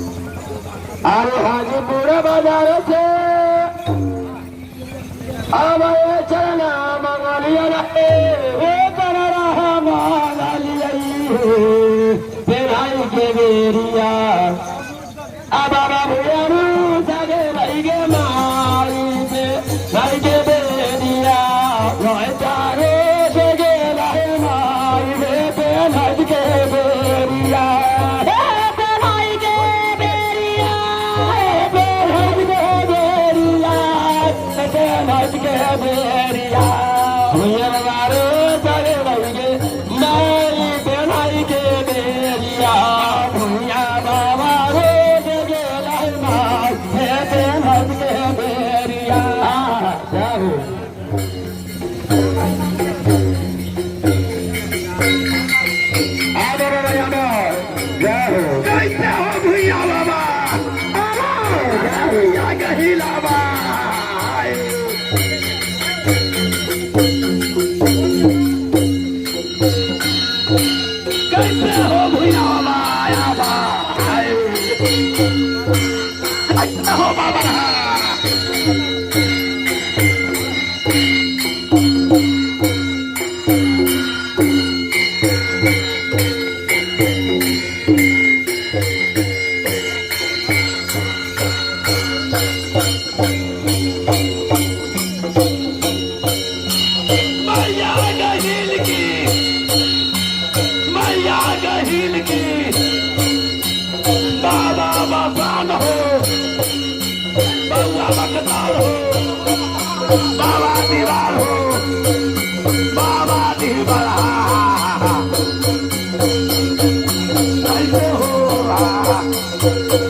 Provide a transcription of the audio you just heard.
अरे हाजीपुर बाजार से आवाए चलना मंगलिया रे ए कर रहा मंगलिया पेराई के बेरिया अब भैया रू जागे भाई के मारी पे भाई के बेरिया रोए चारे से के लाए मारी पे भाई के बेरिया बाबा दीवार हो बाबा दीवार ऐसे हो